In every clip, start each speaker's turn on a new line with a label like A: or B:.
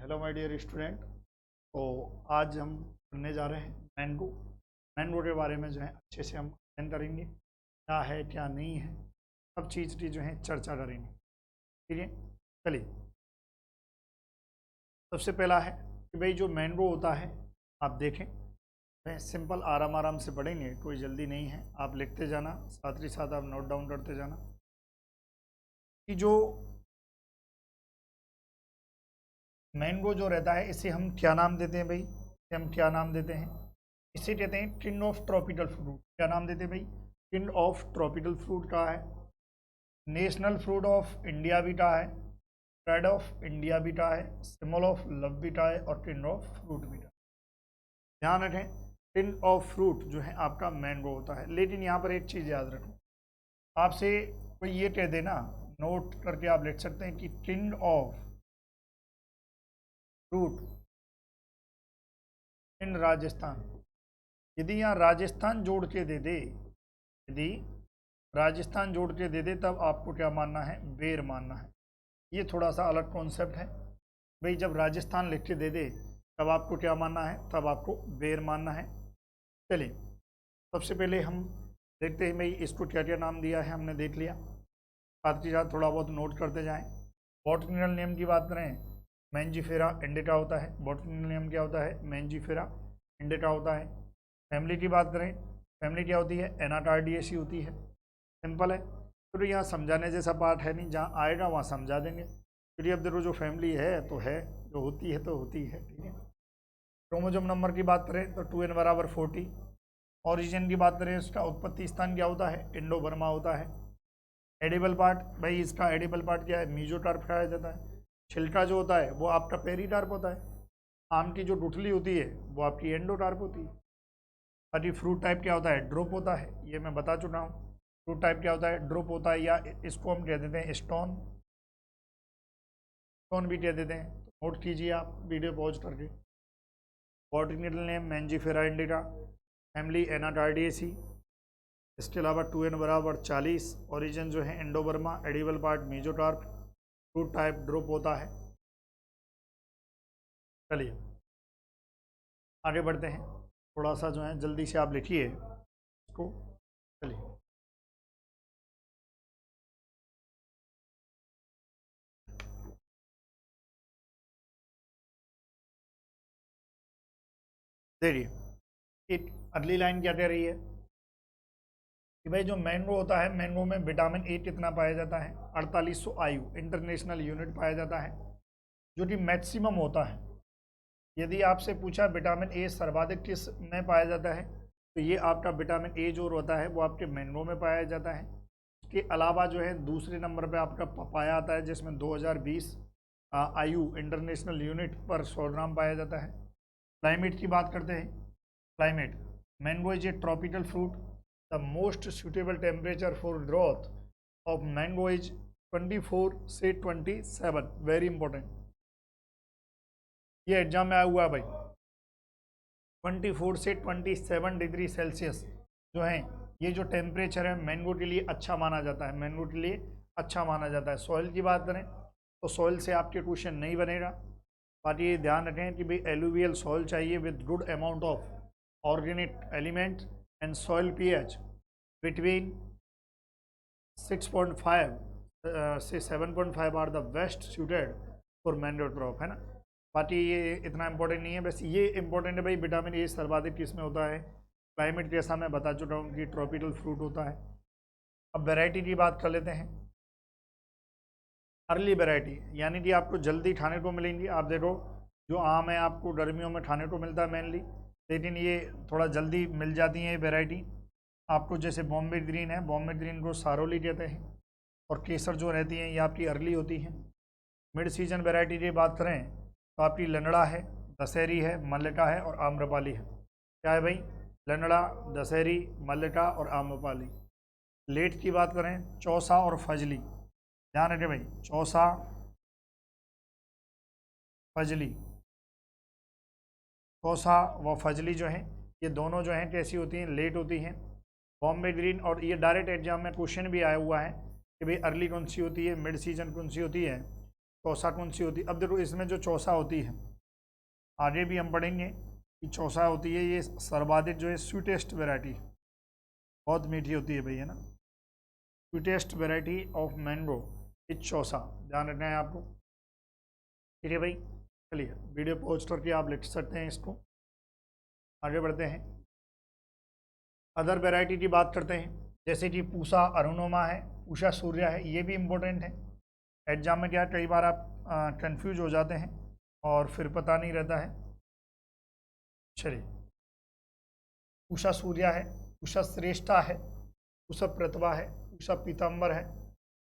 A: Hello my dear student. तो आज हम पढ़ने जा रहे हैं मैंगो के बारे में जो है अच्छे से हम अध्ययन करेंगे, क्या है क्या नहीं है, सब चीज़ की जो है चर्चा करेंगे। ठीक है, चलिए। सबसे पहला है कि भाई जो मैंगो होता है, आप देखें, सिंपल आराम आराम से पढ़ेंगे, कोई जल्दी नहीं है। आप लिखते जाना, साथ ही साथ आप नोट डाउन करते जाना कि जो मैंगो जो रहता है इसे हम क्या नाम देते हैं भाई, इसे हम क्या नाम देते हैं? इसे कहते हैं किंग ऑफ ट्रॉपिकल फ्रूट। क्या नाम देते हैं भाई? किंग ऑफ ट्रॉपिकल फ्रूट का है, नेशनल फ्रूट ऑफ इंडिया भी का है, प्राइड ऑफ इंडिया भी का है, सिंबल ऑफ लव भी का है और किंग ऑफ फ्रूट भी का। ध्यान रखें, किंग ऑफ फ्रूट जो है आपका मैंगो होता है। लेकिन यहाँ पर एक चीज़ याद रखो, आपसे कोई ये कह देना, नोट करके आप लिख सकते हैं कि king of fruit in Rajasthan. यदि यहाँ राजस्थान जोड़ के दे दे, यदि राजस्थान जोड़ के दे दे, तब आपको क्या मानना है? बेर मानना है। ये थोड़ा सा अलग कॉन्सेप्ट है भाई। जब राजस्थान लिख के दे दे तब आपको क्या मानना है? तब आपको बेर मानना है। चलिए, सबसे पहले हम देखते हैं भाई इसको क्या क्या नाम दिया है। हमने देख लिया, साथ ही साथ थोड़ा बहुत नोट करते जाएं। बॉटनिकल नेम की बात करें, मैंजीफेरा इंडिका होता है। बॉटनिकल नेम क्या होता है? मैंजीफेरा इंडिका होता है। फैमिली की बात करें, फैमिली क्या होती है? एनाटार्डियेसी होती है। सिंपल है, तो यहाँ समझाने जैसा पार्ट है नहीं, जहाँ आएगा वहाँ समझा देंगे। फिर अब देखो, जो फैमिली है तो है, जो होती है तो होती है। ठीक है, क्रोमोजोम नंबर की बात करें तो 2n बराबर 40। ऑरिजिन की बात करें, इसका उत्पत्ति स्थान क्या होता है? इंडो बर्मा होता है। एडिबल पार्ट, भाई इसका एडिबल पार्ट क्या है? मीजोटार्प खाया जाता है। छिलका जो होता है वो आपका पेरीटार्प होता है। आम की जो गुठली होती है वो आपकी एंडोटार्प होती है। बाकी फ्रूट टाइप क्या होता है? ड्रॉप होता है, ये मैं बता चुका हूँ। फ्रूट टाइप क्या होता है? ड्रॉप होता है, या इसको हम कह देते हैं स्टोन, स्टोन भी कह देते हैं। तो नोट कीजिए आप वीडियो पॉज करके। Botanical name mangifera indica, family anacardiaceae, इसके अलावा 2n बराबर 40। ओरिजिन जो है Indo Burma, edible part mesocarp, fruit type drupe होता है। चलिए आगे बढ़ते हैं, थोड़ा सा जो है जल्दी से आप लिखिए इसको। चलिए, देखिए एक अगली लाइन क्या कह रही है कि भाई जो मैंगो होता है, मैंगो में विटामिन ए कितना पाया जाता है? 4800 आयु इंटरनेशनल यूनिट पाया जाता है, जो कि मैक्सिमम होता है। यदि आपसे पूछा विटामिन ए सर्वाधिक किस में पाया जाता है, तो ये आपका विटामिन ए जो होता है वो आपके मैंगो में पाया जाता है। इसके अलावा जो है दूसरे नंबर पे आपका पपाया आता है, जिसमें 2020 आयु इंटरनेशनल यूनिट पर 100 ग्राम पाया जाता है। क्लाइमेट की बात करते हैं, climate, mango is a tropical fruit, the most suitable temperature for growth of mango is 24 से 27। वेरी इंपॉर्टेंट, ये एग्जाम में आया हुआ है भाई। 24 से 27 डिग्री सेल्सियस जो है, ये जो टेम्परेचर है मैंगो के लिए अच्छा माना जाता है, मैंगो के लिए अच्छा माना जाता है। सॉइल की बात करें तो सॉइल से आपके क्वेश्चन नहीं बनेगा, बाकी ये ध्यान रखें कि भाई एलुवियल सॉइल चाहिए with good amount of organic element and soil pH between 6.5 से 7.5 are the best suited for mango crop, है ना। बाकी ये इतना इंपॉर्टेंट नहीं है, बस ये इंपॉर्टेंट है भाई विटामिन ए सर्वाधिक किस में होता है? क्लाइमेट जैसा मैं बता चुका हूँ कि ट्रॉपिकल फ्रूट होता है। अब वैरायटी की बात कर लेते हैं। अर्ली वैरायटी यानी कि आपको जल्दी खाने को मिलेंगी। आप देखो, जो आम है आपको गर्मियों में खाने को मिलता है मेनली, लेकिन ये थोड़ा जल्दी मिल जाती है ये वैरायटी आपको। जैसे बॉम्बे ग्रीन है, बॉम्बे ग्रीन को सारोली कहते हैं, और केसर जो रहती हैं ये आपकी अर्ली होती हैं। मिड सीजन वैरायटी की बात करें तो आपकी लंगड़ा है, दशहरी है, मल्लिका है और आम्रपाली है। क्या है भाई? लंगड़ा, दशहरी, मल्लिका और आम्रपाली। लेट की बात करें, चौसा और फजली। ध्यान रखें भाई, चौसा, फजली, चौसा व फजली जो हैं ये दोनों जो हैं कैसी होती हैं? लेट होती हैं। बॉम्बे ग्रीन, और ये डायरेक्ट एग्जाम में क्वेश्चन भी आया हुआ है कि भाई अर्ली कौन सी होती है, मिड सीजन कौन सी होती है, चौसा कौन सी होती है? अब देखो इसमें जो चौसा होती है, आगे भी हम पढ़ेंगे कि चौसा होती है, ये सर्वाधिक जो है स्वीटेस्ट वेराइटी, बहुत मीठी होती है भाई, है ना। Sweetest variety of mango is Chausa, ध्यान रखना है आपको। ठीक है भाई, चलिए वीडियो पॉज करके आप लिख सकते हैं इसको। आगे बढ़ते हैं, अदर वेराइटी की बात करते हैं, जैसे कि पूसा अरुणोमा है, पूषा सूर्या है, ये भी इम्पोर्टेंट है। एग्जाम में क्या कई बार आप कंफ्यूज हो जाते हैं और फिर पता नहीं रहता है। चलिए, पूषा सूर्या है, पूषा श्रेष्ठा है, पूषा प्रतिभा है, पूषा पीताम्बर है।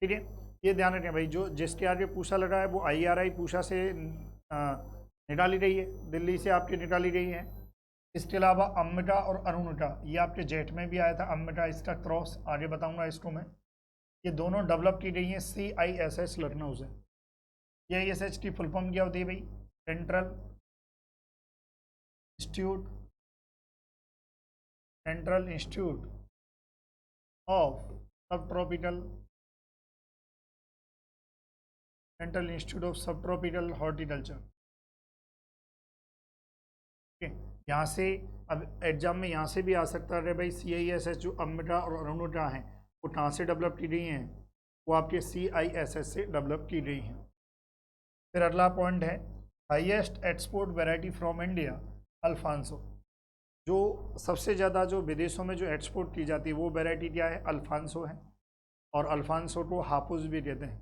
A: ठीक है, ये ध्यान रखें भाई, जो जिसके आगे पूषा लगा है वो IRI पूषा से निकाली गई है, दिल्ली से आपकी निकाली गई है। इसके अलावा अम्बिका और अरुणिका, ये आपके जेट में भी आया था, अम्बिका इसका क्रॉस आगे बताऊंगा इसको मैं। ये दोनों डेवलप की गई हैं CISS लखनऊ से। CISS की फुल फॉर्म क्या होती है भाई? सेंट्रल इंस्टीट्यूट ऑफ सब ट्रॉपिकल, सेंट्रल इंस्टीट्यूट ऑफ सब ट्रॉपिकल हॉर्टिकल्चर। यहाँ से अब एग्जाम में यहाँ से भी आ सकता है भाई, CISS जो अम्बिका और अरुणिका हैं वो कहाँ से डेवलप की गई हैं? वो आपके CISS से डेवलप की गई हैं। फिर अगला पॉइंट है, highest export variety from India Alphonso. जो सबसे ज़्यादा जो विदेशों में जो एक्सपोर्ट की जाती है वो वैरायटी क्या है? अल्फांसो है, और अल्फांसो को हापुस भी कहते हैं।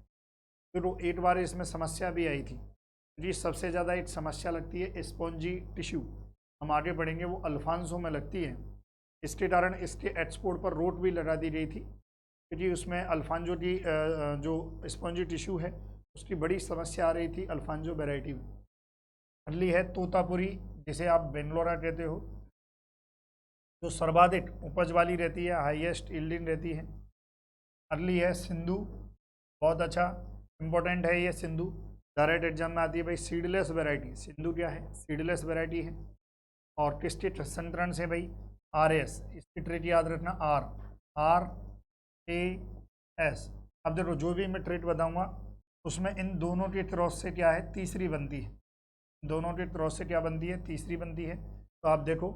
A: फिर वो एक बार इसमें समस्या भी आई थी, जी सबसे ज़्यादा एक समस्या लगती है स्पॉन्जी टिश्यू, हम आगे बढ़ेंगे, वो अल्फांसो में लगती है। इसके कारण इसके एक्सपोर्ट पर रोक भी लगा दी गई थी, क्योंकि उसमें अल्फांजो की जो स्पॉन्जी टिश्यू है उसकी बड़ी समस्या आ रही थी अल्फांजो वैरायटी में। अगली है तोतापुरी, जिसे आप बेंगलोरा कहते हो, जो सर्वाधिक उपज वाली रहती है, हाईएस्ट यील्डिंग रहती है। अगली है सिंधु, बहुत अच्छा इंपॉर्टेंट है ये सिंधु, डायरेक्ट एग्जाम में आती है भाई। सीडलेस वैरायटी, सिंधु क्या है? सीडलेस वैरायटी है। और किसके संतरण से भाई? RS, इसकी ट्रिक याद रखना, RAS। अब देखो जो भी मैं ट्रिक बताऊंगा उसमें इन दोनों के क्रॉस से क्या है? तीसरी बनती है, दोनों के क्रॉस से क्या बनती है? तीसरी बनती है। तो आप देखो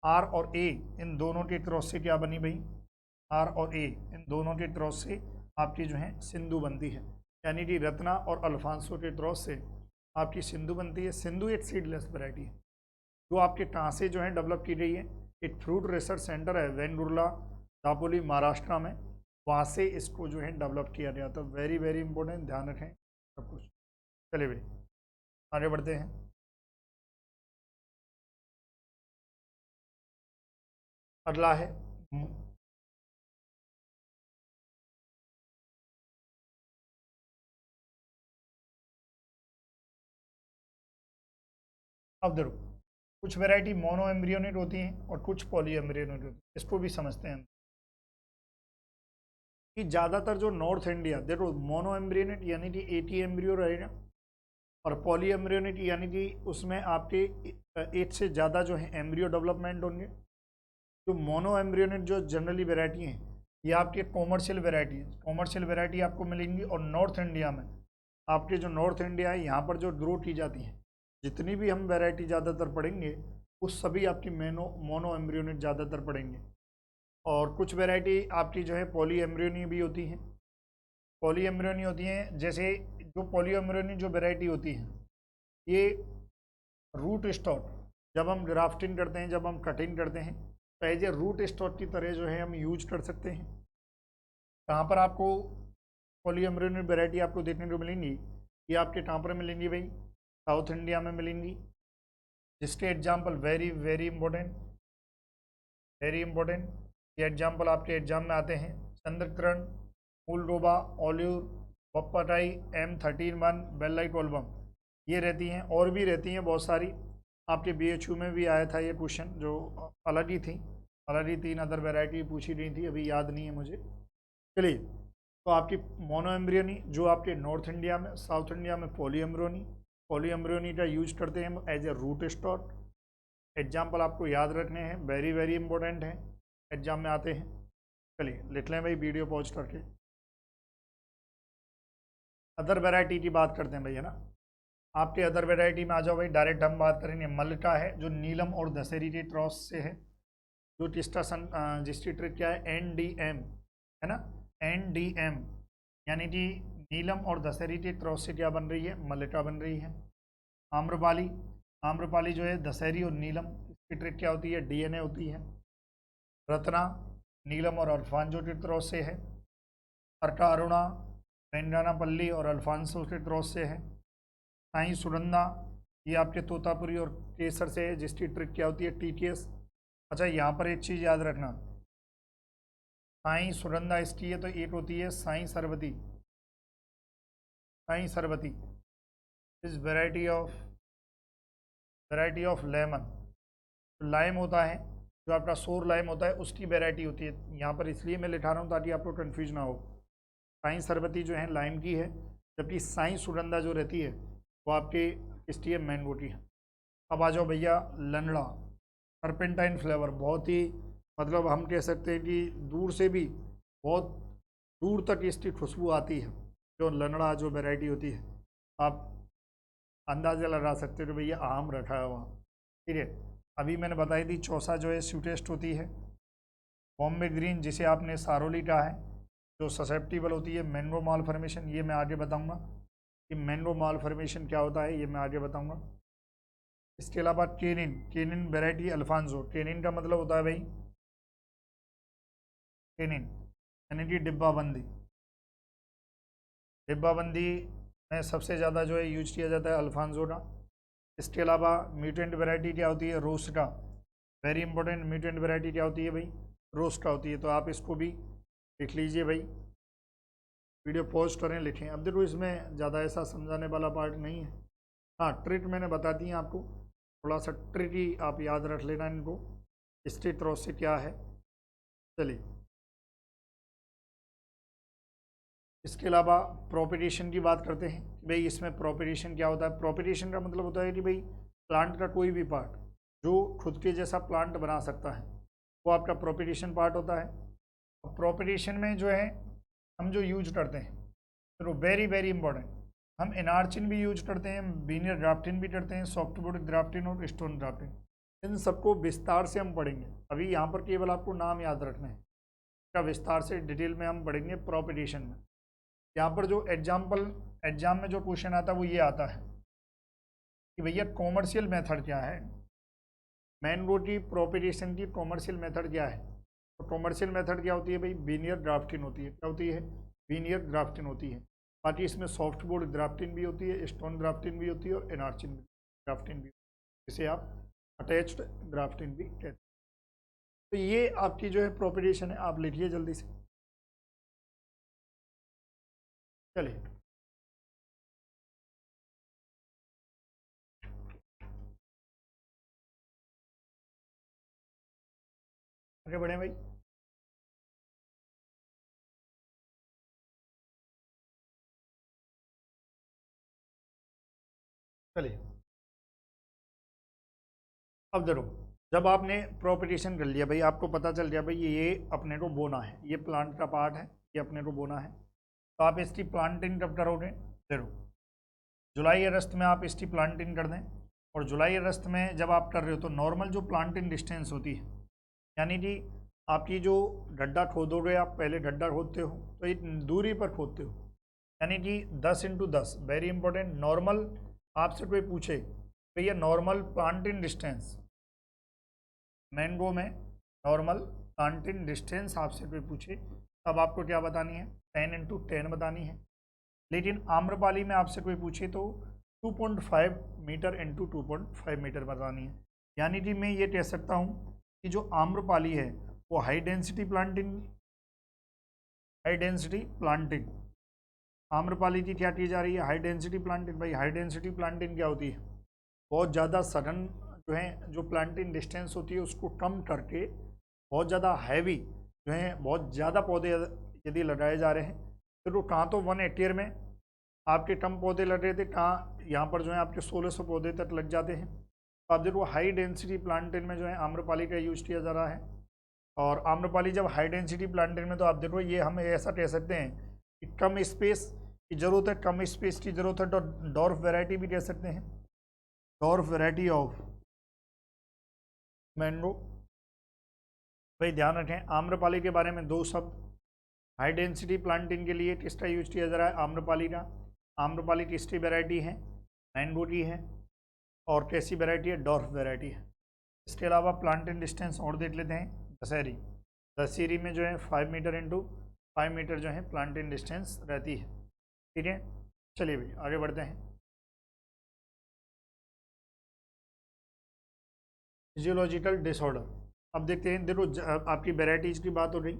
A: R और A, इन दोनों के क्रॉस से क्या बनी भाई? R और A, इन दोनों के क्रॉस से आपकी जो है सिंधु बनती है, यानी कि रत्ना और अल्फांसो के क्रॉस से आपकी सिंधु बनती है। सिंधु एक सीडलेस वैरायटी है, जो आपके कहाँ से जो है डेवलप की गई है? एक फ्रूट रिसर्च सेंटर है वेंगुर्ला, दापोली, महाराष्ट्र में, वहाँ से इसको जो है डेवलप किया गया था। वेरी वेरी इंपॉर्टेंट, ध्यान रखें सब कुछ। चलिए भाई आगे बढ़ते हैं। अगला है, अब देखो कुछ वैरायटी मोनो एम्ब्रियोनिक होती हैं और कुछ पॉली एम्ब्रियोनिक होती हैं, इसको भी समझते हैं कि ज़्यादातर जो नॉर्थ इंडिया, देखो मोनो एम्ब्रियोनिक यानी कि 80 एम्ब्रियो रहेगा, और पॉली एम्ब्रियोनिक यानी कि उसमें आपके 8 से ज़्यादा जो है एम्ब्रियो डेवलपमेंट होंगे। जो मोनो एम्ब्रियोनिक जो जनरली वैरायटी हैं ये आपके कॉमर्शियल वैरायटी है, कॉमर्शियल वैरायटी आपको मिलेंगी। और नॉर्थ इंडिया में आपके जो नॉर्थ इंडिया है यहाँ पर जो ग्रो की जाती है, जितनी भी हम वैरायटी ज़्यादातर पढ़ेंगे वो सभी आपकी मोनो एम्ब्रियोनिक ज़्यादातर पढ़ेंगे। और कुछ वैरायटी आपकी जो है पॉली एम्ब्रियोनी भी होती हैं, पॉली एम्ब्रियोनी होती हैं। जैसे जो पॉली एम्ब्रियोनी जो वैरायटी होती है ये रूट स्टॉक, जब हम ग्राफ्टिंग करते हैं, जब हम कटिंग करते हैं, तो एज ए रूट स्टॉक की तरह जो है हम यूज कर सकते हैं। कहाँ पर आपको पॉली एम्ब्रियोनिक वैरायटी आपको देखने को मिलेंगी? ये आपके कहाँ पर मिलेंगी भाई? साउथ इंडिया में मिलेंगी, जिसके example very very important, very important, ये एग्जाम्पल आपके एग्जाम में आते हैं। चंद्रकरण, फूलरोबा, ओलिव, पप्पाटाई, M13-1, बेल कोलबम, ये रहती हैं। और भी रहती हैं बहुत सारी, आपके BHU में भी आया था ये क्वेश्चन, जो अलग ही थी, अलग ही 3 अदर वेराइटी पूछी गई थी, अभी याद नहीं है मुझे। चलिए, तो आपकी मोनो एम्ब्रियोनी जो आपके नॉर्थ इंडिया में, साउथ इंडिया में पॉली एम्ब्रियोनी, पॉली एम्ब्रियोनी का यूज करते हैं हम as a root stock. Example आपको याद रखने हैं, वेरी वेरी इंपॉर्टेंट हैं, एग्जाम में आते हैं। चलिए लिख लें भाई वीडियो पॉज करके। अदर वैरायटी की बात करते हैं भैया ना, आपके अदर वैरायटी में आ जाओ भाई। डायरेक्ट हम बात करेंगे मल्टा है, जो नीलम और दशहरी के क्रॉस से है, जो जिसका जिसकी ट्रिक क्या है, NDM है ना, NDM, यानी कि नीलम और दशहरी के क्रॉस से क्या बन रही है, मल्टा बन रही है। आम्रपाली, आम्रपाली जो है दशहरी और नीलम, इसकी ट्रिक क्या होती है, DNA होती है। रत्ना, नीलम और अल्फांजो के क्रॉस से है। अर्का अरुणा, वेंडानापल्ली और अल्फांसो के क्रॉस से है। साई सुनंदा, ये आपके तोतापुरी और केसर से है, जिसकी ट्रिक क्या होती है, TTS। अच्छा, यहाँ पर एक चीज़ याद रखना, साई सुनंदा इसकी है तो एक होती है साई सरबती। साई सरबती इस वैरायटी ऑफ लेमन, लाइम होता है, जो आपका सोर लाइम होता है, उसकी वैरायटी होती है। यहाँ पर इसलिए मैं लिखा रहा हूँ ताकि आपको कन्फ्यूज ना हो। साई सरबती जो है लाइम की है, जबकि साई सुगंधा जो रहती है वो आपकी किसकी है, मैंगो की है। अब आ जाओ भैया लंगड़ा, सर्पेंटाइन फ्लेवर, बहुत ही मतलब हम कह सकते हैं कि दूर से भी बहुत दूर तक इसकी खुशबू आती है। जो लंगड़ा जो वैरायटी होती है, आप अंदाज़ा लगा सकते हो कि भैया आम रखा है वहाँ, ठीक है। अभी मैंने बताई थी चौसा जो है स्वीटेस्ट होती है। बॉम्बे ग्रीन, जिसे आपने सारोली कहा है, जो ससेप्टिबल होती है मैंगो माल फॉर्मेशन, ये मैं आगे बताऊंगा कि मैंगो माल फॉर्मेशन क्या होता है, ये मैं आगे बताऊंगा। इसके अलावा केनिन, केनिन वेराइटी अल्फांसो, केनिन का मतलब होता है भाई, केनिन यानी कि डिब्बाबंदी। डिब्बाबंदी में सबसे ज़्यादा जो है यूज किया जाता है अल्फांसो का। इसके अलावा म्यूटेंट वैरायटी क्या होती है, रोस्टा, वेरी इंपॉर्टेंट। म्यूटेंट वैरायटी क्या होती है भाई, रोस्टा होती है। तो आप इसको भी लिख लीजिए भाई, वीडियो पॉज करें लिखें। अब देखो इसमें ज़्यादा ऐसा समझाने वाला पार्ट नहीं है। हाँ, ट्रिक मैंने बता दी है आपको, थोड़ा सा ट्रिक ही आप याद रख लेना इनको, इसके क्रॉस से क्या है। चलिए, इसके अलावा प्रोपेगेशन की बात करते हैं कि भाई इसमें प्रोपेगेशन क्या होता है। प्रोपेगेशन का मतलब होता है कि भाई प्लांट का कोई भी पार्ट जो खुद के जैसा प्लांट बना सकता है, वो आपका प्रोपेगेशन पार्ट होता है। प्रोपेगेशन में जो है हम जो यूज करते हैं, तो वेरी वेरी इंपॉर्टेंट, हम एनार्चिन भी यूज करते हैं, बीनियर ग्राफ्टिन भी करते हैं, सॉफ्टवुड ग्राफ्टिन और स्टोन ग्राफ्टिन। इन सबको विस्तार से हम पढ़ेंगे। अभी यहाँ पर केवल आपको नाम याद रखना है, इसका विस्तार से डिटेल में हम पढ़ेंगे प्रोपेगेशन में। यहाँ पर जो एग्जाम में जो क्वेश्चन आता है वो ये आता है कि भैया कॉमर्शियल मेथड क्या है, मैंगो की प्रोपेगेशन की कॉमर्शियल मेथड क्या है। तो कॉमर्शियल मेथड क्या होती है भाई, बीनियर ग्राफ्टिन होती है। क्या होती है, बीनियर ग्राफ्टिन होती है। बाकी इसमें सॉफ्ट बोर्ड ग्राफ्टिन भी होती है, स्टोन ग्राफ्टिन भी होती है और एनार्चिन ग्राफ्टिन भी, जिसे आप अटैच्ड ग्राफ्टिन भी कहते हैं। तो ये आपकी जो है प्रोपेगेशन है, आप लिखिए जल्दी से। चलिए, आगे बढ़े भाई। चलिए, अब देखो, जब आपने प्रोपेगेशन कर लिया भाई, आपको पता चल गया भाई ये अपने को बोना है, ये प्लांट का पार्ट है, ये अपने को बोना है। तो आप इसकी प्लांटिंग कब करोगे, देखो जुलाई अगस्त में आप इसकी प्लांटिंग कर दें। और जुलाई अगस्त में जब आप कर रहे हो तो नॉर्मल जो प्लांटिंग डिस्टेंस होती है, यानी कि आपकी जो गड्ढा खोदोगे, आप पहले गड्ढा खोदते हो तो एक दूरी पर खोदते हो, यानी कि 10x10, वेरी इंपॉर्टेंट। नॉर्मल आपसे कोई पूछे तो ये नॉर्मल प्लांटिंग डिस्टेंस, मैंगो में नॉर्मल प्लांटिंग डिस्टेंस आपसे कोई पूछे तब आपको क्या बतानी है, 10x10 बतानी है। लेकिन आम्रपाली में आपसे कोई पूछे तो 2.5 मीटर इंटू 2.5 मीटर बतानी है। यानी कि मैं ये कह सकता हूँ कि जो आम्रपाली है वो हाई डेंसिटी प्लांटिंग, आम्रपाली की क्या की जा रही है, हाई डेंसिटी प्लांटिंग। भाई हाई डेंसिटी प्लांटिंग क्या होती है, बहुत ज़्यादा सडन जो है जो प्लांटिंग डिस्टेंस होती है उसको कम करके बहुत ज़्यादा हैवी जो है, बहुत ज़्यादा पौधे यदि लगाए जा रहे हैं, तो कहाँ तो 180 में आपके कम पौधे लग रहे थे, कहाँ यहाँ पर जो है आपके 1600 पौधे तक लग जाते हैं। तो आप देखो हाई डेंसिटी प्लांटिंग में जो है आम्रपाली का यूज किया जा रहा है। और आम्रपाली जब हाई डेंसिटी प्लांटिंग में, तो आप देखो ये हम ऐसा कह सकते हैं कि कम स्पेस की ज़रूरत है, कम स्पेस की ज़रूरत है, तो डॉर्फ वैरायटी भी कह सकते हैं, डॉर्फ वैरायटी ऑफ मैंगो। भाई ध्यान रखें, आम्रपाली के बारे में दो शब्द, हाई डेंसिटी प्लांटिंग के लिए किसका यूज किया जा रहा है, आम्रपाली का। आम्रपाली किसकी वैरायटी है, मैंगो की है, और कैसी वैरायटी है, डॉर्फ वैरायटी है। इसके अलावा प्लांटिंग डिस्टेंस और देख लेते हैं। दशहरी, दशहरी में जो है 5 मीटर इंटू 5 मीटर जो है प्लांटिंग डिस्टेंस रहती है। ठीक है, चलिए भाई आगे बढ़ते हैं। फिजियोलॉजिकल डिसऑर्डर, अब देखते हैं, देखो आपकी वेराइटीज़ की बात हो रही,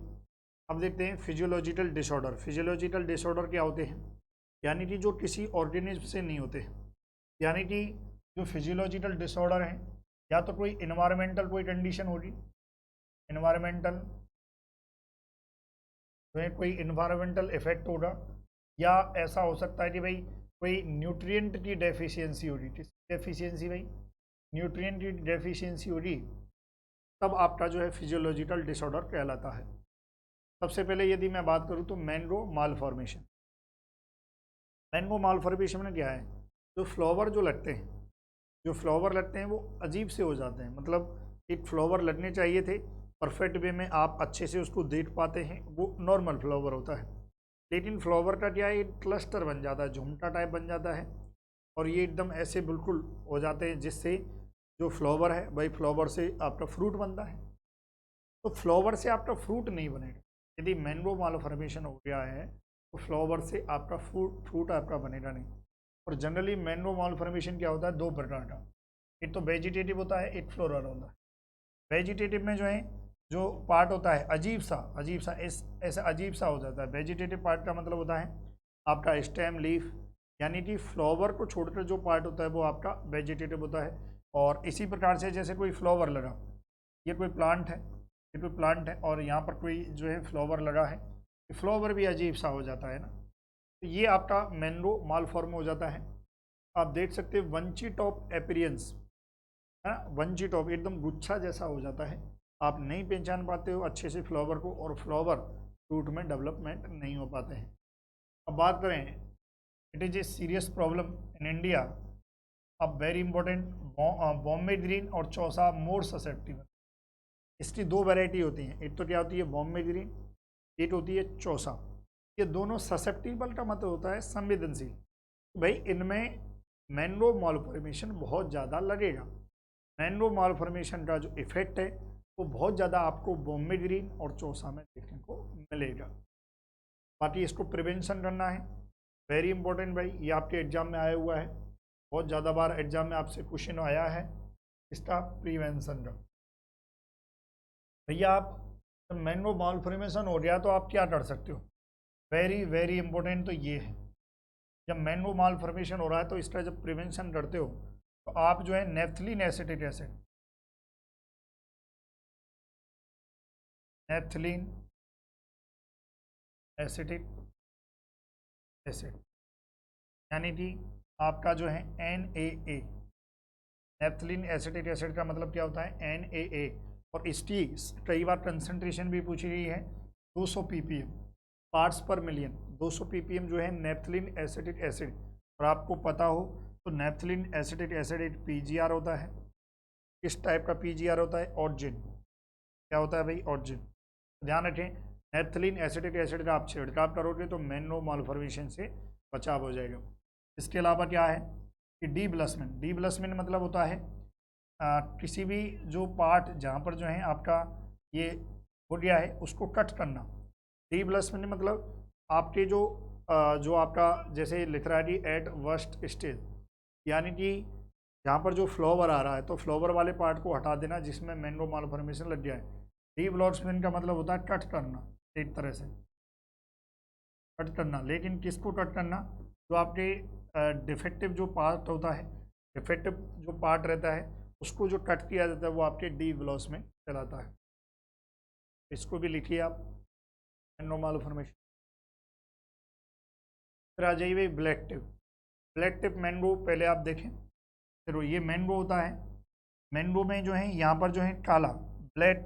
A: अब देखते हैं फिजियोलॉजिकल डिसऑर्डर। फिजियोलॉजिकल डिसऑर्डर क्या होते हैं, यानी कि जो किसी ऑर्गेनिज्म से नहीं होते, यानी कि जो फिजियोलॉजिकल डिसऑर्डर है, या तो कोई इन्वायरमेंटल कोई कंडीशन होगी, इन्वायरमेंटल तो कोई इन्वायरमेंटल इफेक्ट होगा, या ऐसा हो सकता है कि भाई कोई न्यूट्रिएंट की डेफिशिएंसी होगी। किसकी डेफिशिएंसी भाई, न्यूट्रिएंट की डेफिशिएंसी होगी, तब आपका जो है फिजियोलॉजिकल डिसऑर्डर कहलाता है। सबसे पहले यदि मैं बात करूँ तो मैंगो मालफॉर्मेशन। मैंगो मालफॉर्मेशन में क्या है, जो फ्लावर जो लगते हैं, जो फ्लावर लगते हैं वो अजीब से हो जाते हैं, मतलब एक फ्लावर लगने चाहिए थे परफेक्ट वे में, आप अच्छे से उसको देख पाते हैं, वो नॉर्मल फ्लावर होता है, लेकिन फ्लावर का क्या है, एक क्लस्टर बन जाता है, झुमटा टाइप बन जाता है, और ये एकदम ऐसे बिल्कुल हो जाते हैं, जिससे जो फ्लावर है भाई, फ्लावर से आपका फ्रूट बनता है। तो फ्लावर से आपका फ्रूट नहीं बनेगा। यदि मैंगो मालफॉर्मेशन हो गया है तो फ्लावर से आपका फ्रूट आपका बनेगा नहीं। और जनरली मैंगो मालफॉर्मेशन क्या होता है, दो प्रकार का, एक तो वेजिटेटिव होता है, एक फ्लोरल होता है। वेजिटेटिव में जो है, जो पार्ट होता है अजीब सा ऐसा अजीब सा हो जाता है। वेजिटेटिव पार्ट का मतलब होता है आपका स्टेम, लीफ, यानी कि फ्लावर को छोड़कर जो पार्ट होता है वो आपका वेजिटेटिव होता है। और इसी प्रकार से जैसे कोई फ्लावर लगा, ये कोई प्लांट है, ये कोई प्लांट है, और यहाँ पर कोई जो है फ्लावर लगा है, फ्लावर भी अजीब सा हो जाता है ना, तो ये आपका मैंगो मालफॉर्म हो जाता है। आप देख सकते हैं वंची टॉप एपीरियंस, है ना, वंची टॉप एकदम गुच्छा जैसा हो जाता है, आप नहीं पहचान पाते हो अच्छे से फ्लावर को, और फ्लावर फ्रूट में डेवलपमेंट नहीं हो पाते हैं। अब बात करें, it is a serious problem in India. अब वेरी इंपॉर्टेंट, बॉम्बे ग्रीन और चौसा मोर ससेप्टिबल। इसकी दो वैरायटी होती हैं, एक तो क्या होती है बॉम्बे ग्रीन, एक होती है चौसा। ये दोनों ससेप्टिबल का मतलब होता है संवेदनशील। भाई इनमें मैंगो मालफॉर्मेशन बहुत ज़्यादा लगेगा। मैंगो मालफॉर्मेशन का जो इफेक्ट है वो बहुत ज़्यादा आपको बॉम्बे ग्रीन और चौसा में देखने को मिलेगा। बाकी इसको प्रिवेंशन करना है, वेरी इंपॉर्टेंट भाई, ये आपके एग्जाम में आया हुआ है, बहुत ज़्यादा बार एग्जाम में आपसे क्वेश्चन आया है इसका प्रिवेंशन का। भैया आप मैंगो मालफॉर्मेशन हो गया तो आप क्या कर सकते हो, वेरी वेरी इंपॉर्टेंट तो ये है, जब मैंगो मालफॉर्मेशन हो रहा है तो इसका जब प्रिवेंशन करते हो तो आप जो है naphthalene acetic acid, naphthalene acetic acid, यानी कि आपका जो है NaA, नेफ्थलीन एसिटिक एसिड का मतलब क्या होता है NaA, और इसकी कई बार कंसंट्रेशन भी पूछी गई है 200 ppm पार्ट्स पर मिलियन। 200 ppm जो है नेफ्थलीन एसिटिक एसिड, और आपको पता हो तो नेफ्थलीन एसिटिक एसिड एक PGR होता है। किस टाइप का PGR होता है, ऑर्जिन, क्या होता है भाई, ऑर्जिन। ध्यान रखें, नेफ्थलीन एसिटिक एसिड का आप छिड़काव करोगे तो मैंगो मालफॉर्मेशन से बचाव हो जाएगा। इसके अलावा क्या है कि डीब्लसमेंट, डीब्लसमेंट मतलब होता है किसी भी जो पार्ट जहाँ पर जो है आपका ये हो गया है उसको कट करना। डीब्लसमेंट मतलब आपके जो आपका जैसे लिख रहा है कि एट वर्स्ट स्टेज, यानी कि जहाँ पर जो फ्लावर आ रहा है तो फ्लावर वाले पार्ट को हटा देना जिसमें मैंगो मालफॉर्मेशन लग जाए। डीब्लॉसमेंट का मतलब होता है कट करना, एक तरह से कट करना, लेकिन किसको कट करना, जो आपके डिफेक्टिव जो पार्ट होता है, डिफेक्टिव जो पार्ट रहता है उसको जो कट किया जाता है वो आपके डीब्लॉसमेंट कहलाता है। इसको भी लिखिए आप, मैंगो मालफॉर्मेशन। फिर आ जाइए black tip, black tip mango पहले आप देखें। फिर ये मैंगो होता है, मैंगो में जो है यहाँ पर जो है काला ब्लैक,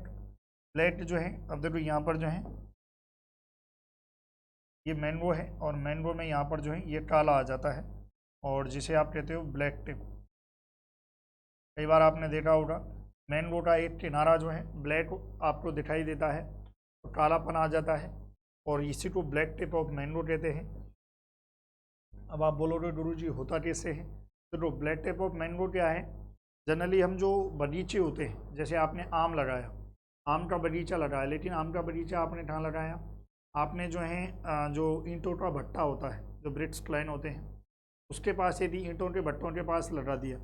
A: ब्लैक जो है, अब देखो यहाँ पर जो है ये मैंगो है और मैंगो में यहाँ पर जो है ये काला आ जाता है और जिसे आप कहते हो ब्लैक टिप। कई बार आपने देखा होगा मैंगो का एक किनारा जो है ब्लैक आपको दिखाई देता है तो कालापन आ जाता है और इसी को ब्लैक टिप ऑफ मैंगो कहते हैं। अब आप बोलोगे गुरु जी होता कैसे है? तो ब्लैक टिप ऑफ मैंगो क्या है, जनरली हम जो बगीचे होते हैं, जैसे आपने आम लगाया, आम का बगीचा लगाया, लेकिन आम का बगीचा आपने कहाँ लगाया, आपने जो है जो ईंटों का भट्टा होता है, जो ब्रिक्स क्लाइन होते हैं, उसके पास यदि ईंटों के भट्टों के पास लगा दिया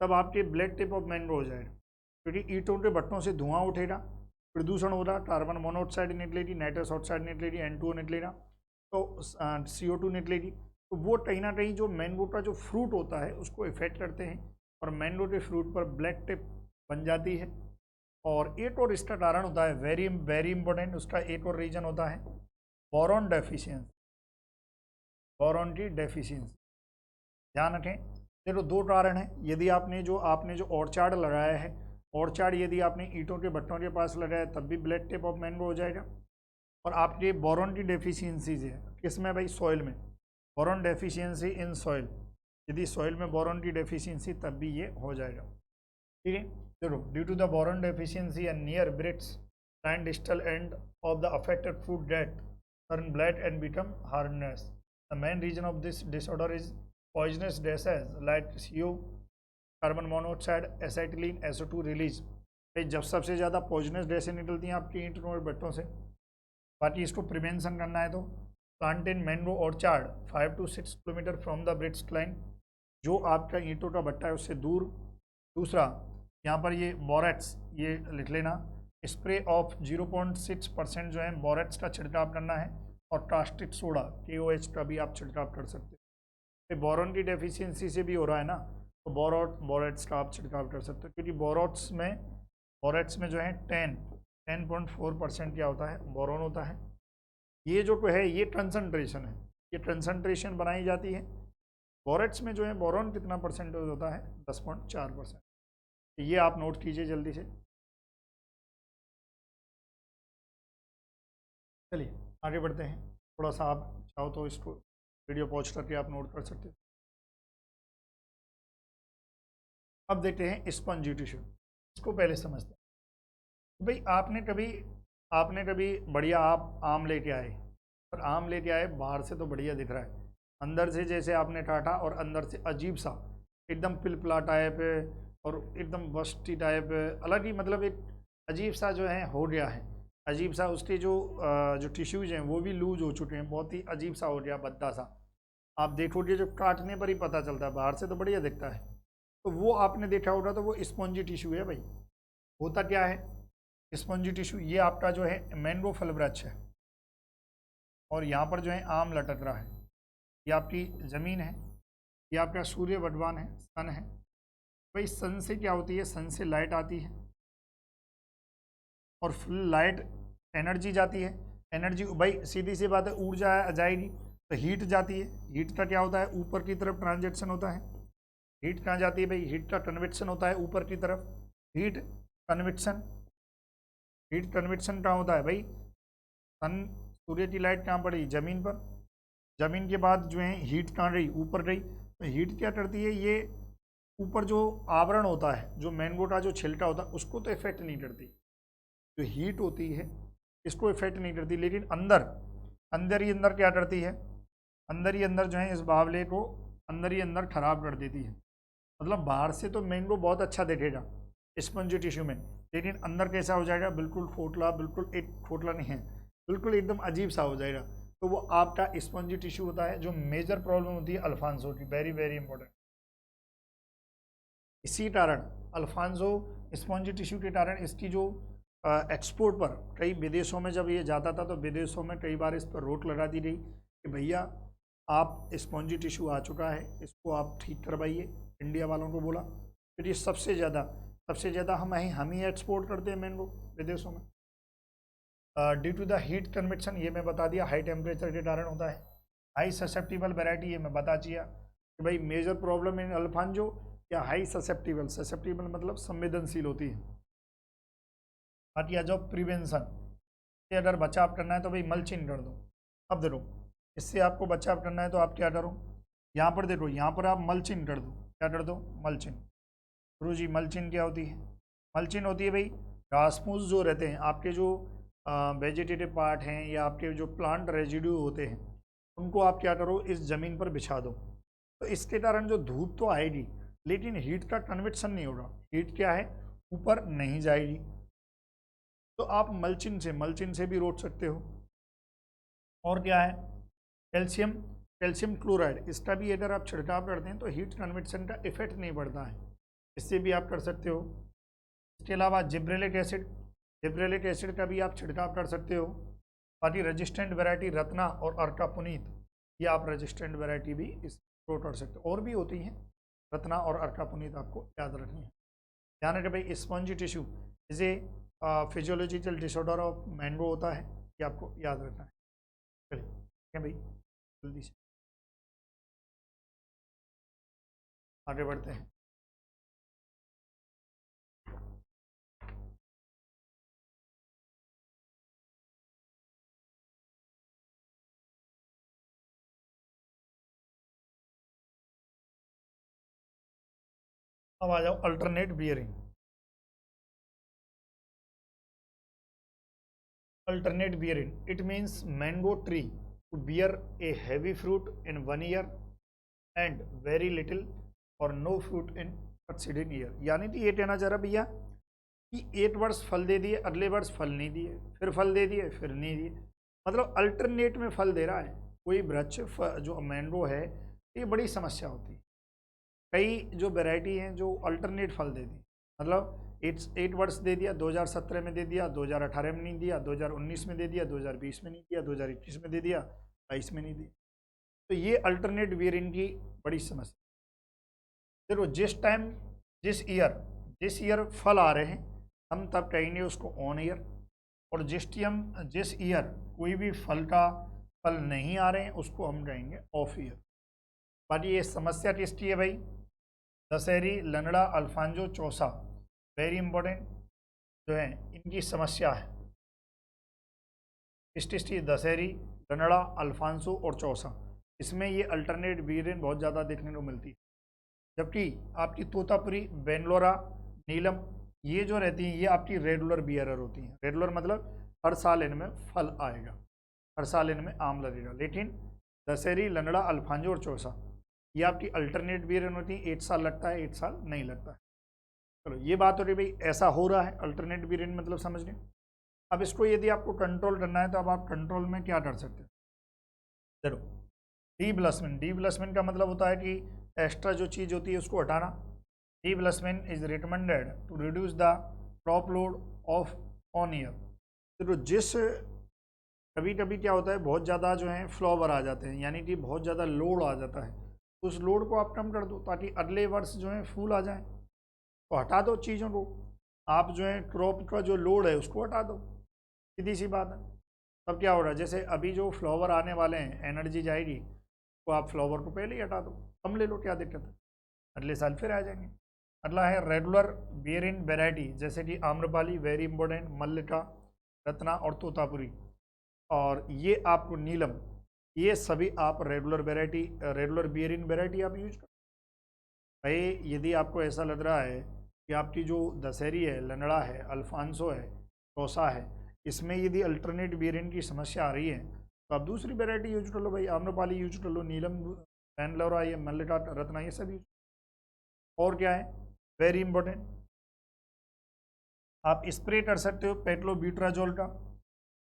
A: तब आपके ब्लैक टिप ऑफ मैंगो हो जाएगा। क्योंकि ईंटों के भट्टों से धुआं उठेगा, प्रदूषण होगा, कार्बन मोनोऑक्साइड निकलेगी, नाइट्रस ऑक्साइड निकलेगी, N2O निकलेगा, तो CO2 निकलेगी। तो वो कहीं ना कहीं जो मैंगो का जो फ्रूट होता है उसको इफेक्ट करते हैं और मैंगो के फ्रूट पर ब्लैक टिप बन जाती है। और एक और इसका कारण होता है वेरी वेरी इंपॉर्टेंट, उसका एक और रीजन होता है बोरॉन डेफिशिएंसी। बोरॉन की डेफिशिएंसी ध्यान रखें। देखो दो कारण है, यदि आपने जो ऑर्चार्ड लगाया है, ऑर्चार्ड यदि आपने ईंटों के भट्टों के पास लगाया तब भी ब्लैक टिप ऑफ मैंगो हो जाएगा। और आपके बोरॉन की डेफिशिएंसीज है किसमें भाई, सॉइल में, बोरॉन डेफिशिएंसी इन सॉइल, यदि सॉइल में बोरॉन की डेफिशिएंसी तब भी ये हो जाएगा। ठीक है, देखो due to the boron deficiency and near bricks and distal end of the affected fruit that turn black and become harmless. The main reason of this disorder is poisonous gases like CO, carbon monoxide, acetylene, SO2 release. जब सबसे ज़्यादा poisonous गैसें निकलती हैं आपके ईंट और भट्टों से। बाकी इसको प्रिवेंशन करना है तो plant in mango orchard 5 to 6 kilometre from the bricks line, जो आपका ईंटों का भट्टा है उससे दूर। दूसरा यहाँ पर ये बोरेट्स, ये लिख लेना, स्प्रे ऑफ 0.6% जो है बोरेट्स का छिड़काव करना है और कास्टिक सोडा KOH का भी आप छिड़काव कर सकते हैं। बोरॉन की डेफिशिएंसी से भी हो रहा है ना, तो बोरेट्स का आप छिड़काव कर सकते हो, क्योंकि बोरेट्स में जो है 10.4% क्या होता है, बोरॉन होता है। ये जो है ये कंसंट्रेशन है, ये कंसंट्रेशन बनाई जाती है। बोरेट्स में जो है बोरॉन कितना परसेंटेज होता है, 10.4%। ये आप नोट कीजिए जल्दी से। चलिए आगे बढ़ते हैं, थोड़ा सा आप चाहो तो इसको वीडियो पॉज करके आप नोट कर सकते हैं। अब देखते हैं स्पंजी टिश्यू, इसको पहले समझते हैं। भाई आपने कभी बढ़िया आप आम लेके आए, और आम लेके आए बाहर से तो बढ़िया दिख रहा है, अंदर से जैसे आपने काटा और अंदर से अजीब सा एकदम पिलपिला टाइप और एकदम बस्टी टाइप, अलग ही मतलब एक अजीब सा जो है हो गया है, अजीब सा उसके जो टिश्यूज हैं वो भी लूज हो चुके हैं, बहुत ही अजीब सा हो गया, भद्दा सा। आप देखोगे जो काटने पर ही पता चलता है, बाहर से तो बढ़िया दिखता है। तो वो आपने देखा होगा, तो वो स्पॉन्जी टिश्यू है भाई। होता क्या है स्पॉन्जी टिश्यू, ये आपका जो है मैंगो फल वृक्ष है और यहाँ पर जो है आम लटक रहा है, ये आपकी ज़मीन है, ये आपका सूर्य भगवान है, सन है। भाई सन से क्या होती है, सन से लाइट आती है और फुल लाइट एनर्जी जाती है। एनर्जी भाई सीधी सी बात है, ऊर्जा जाएगी तो हीट जाती है। हीट का क्या होता है, ऊपर की तरफ ट्रांजेक्शन होता है। हीट कहाँ जाती है भाई, हीट का कन्वेक्शन होता है ऊपर की तरफ। हीट कन्वेक्शन, हीट कन्वेक्शन कहाँ होता है भाई, सन, सूर्य की लाइट कहाँ पड़ी, ज़मीन पर, ज़मीन के बाद जो है हीट कहाँ गई, ऊपर गई। तो हीट क्या करती है, ये ऊपर जो आवरण होता है, जो मैंगो का जो छिलका होता है, उसको तो इफेक्ट नहीं करती, जो हीट होती है इसको इफेक्ट नहीं करती, लेकिन अंदर ही अंदर क्या करती है, अंदर ही अंदर जो है इस बावले को अंदर ही अंदर खराब कर देती है। मतलब बाहर से तो मैंगो बहुत अच्छा दिखेगा स्पंजी टिश्यू में, लेकिन अंदर कैसा हो जाएगा, बिल्कुल खोखला, बिल्कुल एक खोखला नहीं है, बिल्कुल एकदम अजीब सा हो जाएगा। तो वो आपका स्पंजी टिश्यू होता है। जो मेजर प्रॉब्लम होती है अल्फांसो की, वेरी वेरी इंपॉर्टेंट। इसी कारण अल्फांसो स्पंजी टिश्यू के कारण इसकी जो एक्सपोर्ट पर, कई विदेशों में जब ये जाता था तो विदेशों में कई बार इस पर रोक लगा दी गई कि भैया आप स्पॉन्जी टिश्यू आ चुका है, इसको आप ठीक करवाइए। इंडिया वालों को बोला, फिर ये सबसे ज़्यादा हम ही एक्सपोर्ट करते हैं मैंगो विदेशों में। Due to the heat convection, ये मैं बता दिया, हाई टेम्परेचर के कारण होता है। हाई ससेप्टिबल वेराइटी, ये मैं बता दिया कि भाई मेजर प्रॉब्लम इन अल्फांजो या हाई ससेप्टिबल मतलब संवेदनशील होती है। बाकी आ जाओ प्रिवेंशन, से अगर बचाव करना है तो भाई मल्चिंग कर दो। अब देखो इससे आपको बचाव करना है तो आप क्या करो, यहाँ पर देखो, यहाँ पर आप मल्चिंग कर दो। क्या कर दो? मल्चिंग। गुरु जी मल्चिंग क्या होती है? मल्चिंग होती है भाई, घास फूस जो रहते हैं आपके, जो वेजिटेटिव पार्ट हैं या आपके जो प्लांट रेजिड्यू होते हैं, उनको आप क्या करो, इस ज़मीन पर बिछा दो। तो इसके कारण जो धूप तो आएगी लेकिन हीट का कन्वेक्शन नहीं होगा। हीट क्या है, ऊपर नहीं जाएगी। तो आप मल्चिंग से भी रोक सकते हो। और क्या है, कैल्शियम, कैल्शियम क्लोराइड, इसका भी अगर आप छिड़काव करते हैं तो हीट कन्वेक्शन का इफेक्ट नहीं पड़ता है, इससे भी आप कर सकते हो। इसके अलावा जिब्रेलिक एसिड, जिब्रेलिक एसिड का भी आप छिड़काव कर सकते हो। बाकी रेजिस्टेंट वैरायटी रत्ना और अर्का पुनीत, ये आप रेजिस्टेंट वैरायटी भी इस ग्रो कर सकते हो। और भी होती हैं रत्ना और अर्का पुनीत, आपको याद रखनी है। ध्यान रखें भाई, spongy tissue is a physiological disorder of mango होता है, ये आपको याद रखना है। चलिए ठीक है भाई, जल्दी से आगे बढ़ते हैं। अब आ जाओ alternate bearing. Alternate bearing, it means mango tree to bear a heavy fruit in 1 year and very little or no fruit in succeeding year। यानी कि ये कहना चाह रहा भैया कि एक वर्ष फल दे दिए, अगले वर्ष फल नहीं दिए, फिर फल दे दिए, फिर नहीं दिए, मतलब अल्टरनेट में फल दे रहा है कोई वृक्ष। जो मैंगो है ये बड़ी समस्या होती है। कई जो वैरायटी हैं जो अल्टरनेट फल देती, मतलब 8 वर्ष दे दिया, 2017 में दे दिया, 2018 में नहीं दिया, 2019 में दे दिया, 2020 में नहीं दिया, 2021 में दे दिया, 22 में नहीं दिया। तो ये अल्टरनेट वेरिएंट की बड़ी समस्या। देखो जिस ईयर फल आ रहे हैं हम तब कहेंगे उसको ऑन ईयर, और जिस ईयर कोई भी फल का फल नहीं आ रहे हैं उसको हम कहेंगे ऑफ ईयर। बाकी ये समस्या किसकी है भाई? दशहरी, लंगड़ा, अल्फांजो, चौसा, वेरी इंपॉर्टेंट जो है इनकी समस्या है। टिस्टी, दशहरी, लंगड़ा, अल्फांसो और चौसा, इसमें ये अल्टरनेट वेरिएंट बहुत ज़्यादा देखने को मिलती है। जबकि आपकी तोतापुरी, बेंगलोरा, नीलम, ये जो रहती हैं ये आपकी रेगुलर बियरर होती हैं। रेगुलर मतलब हर साल इनमें फल आएगा, हर साल इनमें आम लगेगा। लेकिन दशहरी, लंगड़ा, अल्फांजो और चौसा ये आपकी अल्टरनेट वेरिएंट होती है। 8 साल लगता है, 8 साल नहीं लगता है। चलो ये बात हो रही भाई, ऐसा हो रहा है अल्टरनेट वेरिएंट, मतलब समझ लें। अब इसको यदि आपको कंट्रोल करना है तो अब आप कंट्रोल में क्या कर सकते हैं? चलो डीब्लसमेंट का मतलब होता है कि एक्स्ट्रा जो चीज़ होती है उसको हटाना। Deblossoming is recommended to reduce the crop load of on year. तो जिस कभी कभी क्या होता है, बहुत ज़्यादा जो है फ्लावर आ जाते हैं, यानी कि बहुत ज़्यादा लोड आ जाता है, उस लोड को आप कम कर दो ताकि अगले वर्ष जो है फूल आ जाए। तो हटा दो चीज़ों को, आप जो है क्रॉप का जो लोड है उसको हटा दो, सीधी सी बात है। तब क्या हो रहा है, जैसे अभी जो फ्लावर आने वाले हैं एनर्जी जाएगी, तो आप फ्लावर को पहले ही हटा दो, कम ले लो, क्या दिक्कत है, अगले साल फिर आ जाएंगे। अगला है रेगुलर बेयरिंग वैरायटी, जैसे कि आम्रपाली, वेरी इंपॉर्टेंट, मल्लिका, रत्ना और तोतापुरी, और ये आपको नीलम, ये सभी आप रेगुलर बेयरिंग वैरायटी आप यूज करो। भाई यदि आपको ऐसा लग रहा है कि आपकी जो दशहरी है, लंगड़ा है, अल्फांसो है, चौसा है, इसमें यदि अल्टरनेट वेरिएंट की समस्या आ रही है तो आप दूसरी वैरायटी यूज कर लो भाई, आम्रपाली यूज कर लो, नीलम, बैंगलोरा, ये मल्लिका, रत्ना, ये सब यूज। और क्या है वेरी इंपॉर्टेंट, आप स्प्रे कर सकते हो पेट्लोब्यूट्राजोल का।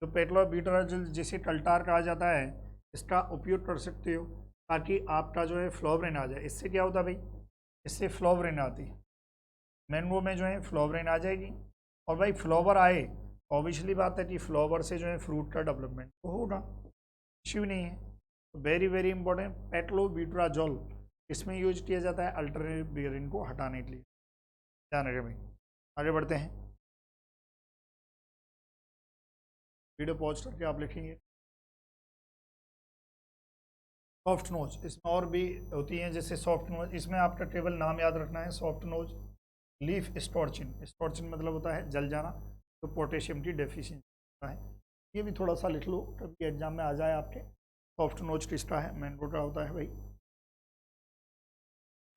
A: तो पेट्लोब्यूट्राजोल जिसे कल्टार कहा जाता है, इसका उपयोग कर सकते हो ताकि आपका जो है फ्लोवरिन आ जाए। इससे क्या होता है भाई, इससे फ्लोवरिन आती है, मैंगो में जो है फ्लोवरिन आ जाएगी। और भाई फ्लावर आए, ऑब्वियसली बात है कि फ्लावर से जो है फ्रूट का डेवलपमेंट तो होगा, इश्यू नहीं है। तो वेरी वेरी इंपॉर्टेंट, पेट्लोब्यूट्राजोल इसमें यूज किया जाता है अल्टरनेट बेयरिंग को हटाने के लिए। ध्यान रखें भाई, आगे बढ़ते हैं। वीडियो पॉज करके आप लिखेंगे सॉफ्ट नोज, इसमें और भी होती हैं जैसे सॉफ्ट नोज, इसमें आपका केवल नाम याद रखना है सॉफ्ट नोज। लीफ स्टॉर्चिन, स्टॉर्चिन मतलब होता है जल जाना, तो पोटेशियम की डेफिशिएंसी होता है। ये भी थोड़ा सा लिख लो, कभी एग्जाम में आ जाए आपके, सॉफ्ट नोज टिस्टा है, मैंगो का होता है भाई।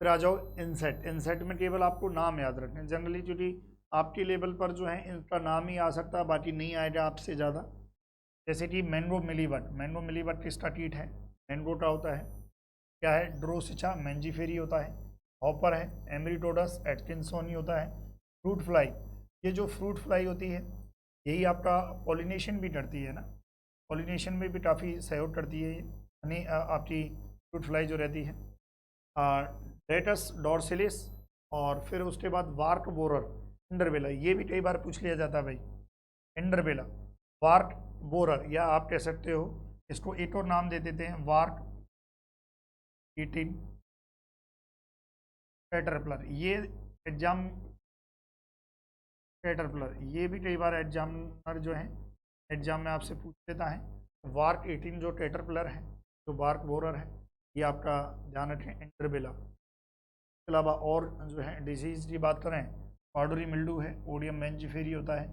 A: फिर आ जाओ इंसेट। इंसेट में केवल आपको नाम याद रखना है जनरली, क्योंकि आपके लेवल पर जो है इनका नाम ही आ सकता है, बाकी नहीं आएगा आपसे ज़्यादा। जैसे कि मैंगो मिलीबग, मैंगो मिलीबग किसका कीट है, मैंगो का होता है। क्या है, ड्रोसिचा मैंजीफेरी होता है। हॉपर है, एमरिटोडस एटकिंसोनी होता है। फ्रूट फ्लाई, ये जो फ्रूट फ्लाई होती है यही आपका पॉलिनेशन भी करती है ना, पॉलिनेशन में भी काफ़ी सहयोग करती है ये, यानी आपकी फ्रूट फ्लाई जो रहती है। डेटस डॉर्सिलिस, और फिर उसके बाद वार्क बोरर इंडरबेला, ये भी कई बार पूछ लिया जाता है भाई। इंडरबेला, वार्क बोरर, या आप कह सकते हो इसको एक और नाम दे देते हैं, वार्क ईटिन कैटरपिलर। ये एग्जाम कैटरपिलर, ये भी कई बार एग्जामिनर जो है एग्जाम में आपसे पूछ लेता है। वार्क 18 जो कैटरपिलर है, जो वार्क बोरर है, ये आपका ध्यान रखें, इंटरबेला। इसके अलावा और जो है डिजीज़ की बात करें, पाउडरी मिल्डू है, ओडियम मैंजीफेरी होता है,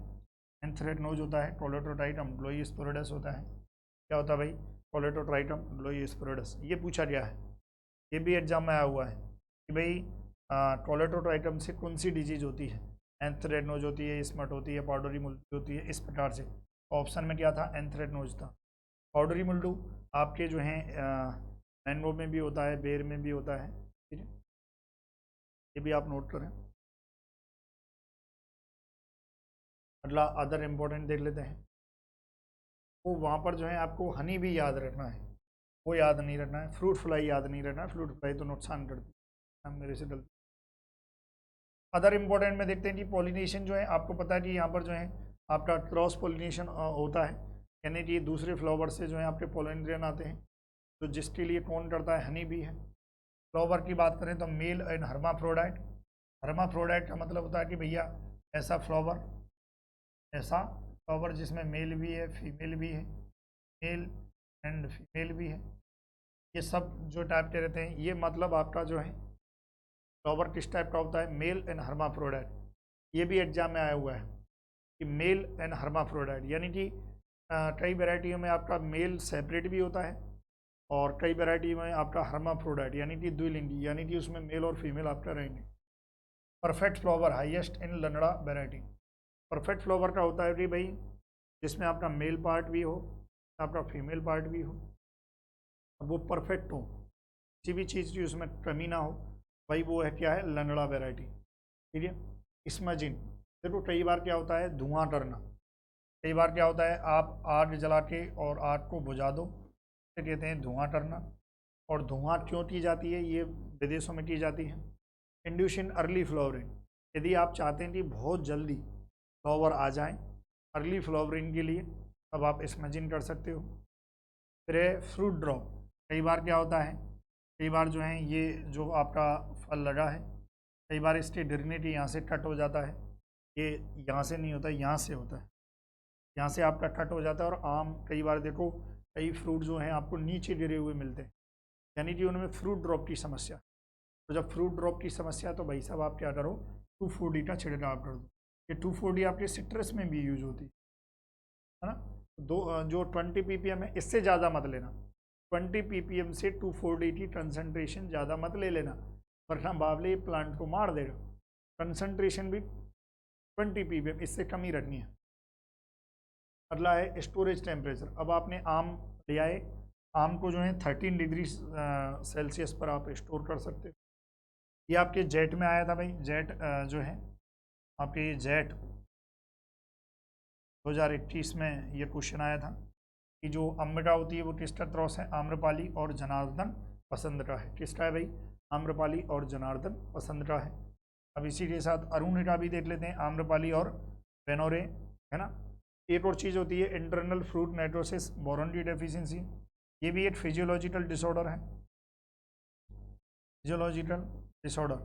A: एंथ्रेक्नोज होता है, कोलेटोट्राइटम ग्लोइस्पोरिडस होता है। क्या होता है भाई, कोलेटोट्राइटम ग्लोइस्पोरिडस, ये पूछा गया है, ये भी एग्जाम में आया हुआ है कि भाई कोलेटोट्राइटम से कौन सी डिजीज होती है, एंथ्रेक्नोज होती है, स्मट होती है, पाउडरी मिल्डू होती है, इस प्रकार से। ऑप्शन में क्या था, एंथ्रेक्नोज था। पाउडरी मिल्डू आपके जो हैं मैंगो में भी होता है, बेर में भी होता है, ठीक है, ये भी आप नोट करें। अगला अदर इम्पोर्टेंट देख लेते हैं। वो वहाँ पर जो है आपको हनी भी याद रखना है, वो याद नहीं रखना है, फ्रूट फ्लाई याद नहीं रखना है, फ्रूट फ्लाई तो नुकसान करती है, मेरे से गलती। अदर इम्पोर्टेंट में देखते हैं कि पॉलिनेशन जो है, आपको पता है कि यहाँ पर जो है आपका क्रॉस पॉलिनेशन होता है, यानी कि दूसरे फ्लावर से जो है आपके पोलिनेट्रियन आते हैं, तो जिसके लिए कौन करता है, हनी भी है। फ्लावर की बात करें तो मेल एंड हर्माफ्रोडाइट। हर्माफ्रोडाइट का मतलब होता है कि भैया ऐसा फ्लावर, ऐसा फ्लावर जिसमें मेल भी है फीमेल भी है, मेल एंड फीमेल भी है, ये सब जो टाइप के रहते हैं, ये मतलब आपका जो है फ्लावर किस टाइप का होता है, मेल एंड हर्माफ्रोडाइट। ये भी एग्जाम में आया हुआ है कि मेल एंड हर्माफ्रोडाइट, यानी कि कई वैरायटियों में आपका मेल सेपरेट भी होता है, और कई वैरायटी में आपका हर्माफ्रोडाइट यानी कि द्विलिंगी, यानी कि उसमें मेल और फीमेल आपका रहेंगे। परफेक्ट फ्लावर हाईएस्ट इन लंगड़ा वैरायटी। परफेक्ट फ्लावर का होता है कि भाई जिसमें आपका मेल पार्ट भी हो, आपका फीमेल पार्ट भी हो, वो परफेक्ट हो, किसी भी चीज़ की उसमें कमी ना हो, भाई वो है क्या है, लंगड़ा वैरायटी, ठीक है। स्मजिन, देखो कई बार क्या होता है, धुआं करना, कई बार क्या होता है आप आग जला के और आग को बुझा दो, इसे कहते हैं धुआं करना। और धुआं क्यों की जाती है, ये विदेशों में की जाती है। इंड्यूशन अर्ली फ्लावरिंग, यदि आप चाहते हैं कि बहुत जल्दी फ्लावर आ जाएं, अर्ली फ्लावरिंग के लिए, तब आप स्मजिन कर सकते हो। फिर है फ्रूट ड्रॉप, कई बार क्या होता है, कई बार जो है ये जो आपका फल लगा है, कई बार इसके गिरने की यहाँ से कट हो जाता है, ये यहाँ से नहीं होता, यहाँ से होता है, यहाँ से आपका कट हो जाता है। और आम कई बार देखो, कई फ्रूट जो हैं आपको नीचे गिरे हुए मिलते हैं, यानी कि उनमें फ्रूट ड्रॉप की समस्या। तो जब फ्रूट ड्रॉप की समस्या, तो भाई साहब आप क्या करो, 2,4-D का छिड़काव कर दो। ये 2,4-D आपके सिट्रस में भी यूज होती है ना। जो 20 ppm है, इससे ज़्यादा मत लेना, 20 ppm से 2,4-D की कंसनट्रेशन ज़्यादा मत ले लेना, वरना बावले प्लांट को मार देगा। कंसनट्रेशन भी 20 ppm, इससे कम ही रखनी है। अगला है स्टोरेज टेम्परेचर। अब आपने आम ले आए, आम को जो है 13 डिग्री सेल्सियस पर आप स्टोर कर सकते हो। ये आपके जेट में आया था भाई, जेट जो है आपके जेट 2021 में ये क्वेश्चन आया था कि जो अम्बिका होती है वो किसका क्रॉस है, आम्रपाली और जनार्दन पसंद का है। किसका है भाई, आम्रपाली और जनार्दन पसंद का है। अब इसी के साथ अरुण का भी देख लेते हैं, आम्रपाली और वेनोरे, है ना। एक और चीज़ होती है इंटरनल फ्रूट नाइट्रोसिस बोरॉन की डेफिशिएंसी, ये भी एक फिजियोलॉजिकल डिसऑर्डर है, फिजियोलॉजिकल डिसऑर्डर,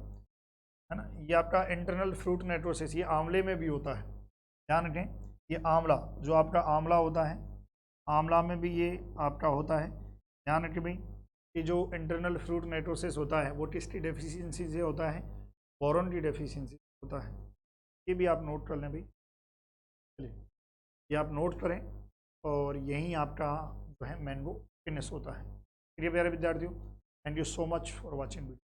A: है ना। ये आपका इंटरनल फ्रूट नाइट्रोसिस, ये आंवले में भी होता है, ध्यान रखें। ये आंवला, जो आपका आंवला होता है, आंवला में भी ये आपका होता है, ध्यान रखें भाई। ये जो इंटरनल फ्रूट नाइट्रोसिस होता है वो किसकी डेफिशिएंसी से होता है, बोरॉन की डेफिशिएंसी होता है। ये भी आप नोट कर लें भाई, चलिए ये आप नोट करें। और यही आपका जो है मैंगो फिनिश होता है। प्रिय प्यारे विद्यार्थियों, thank you so much for watching video.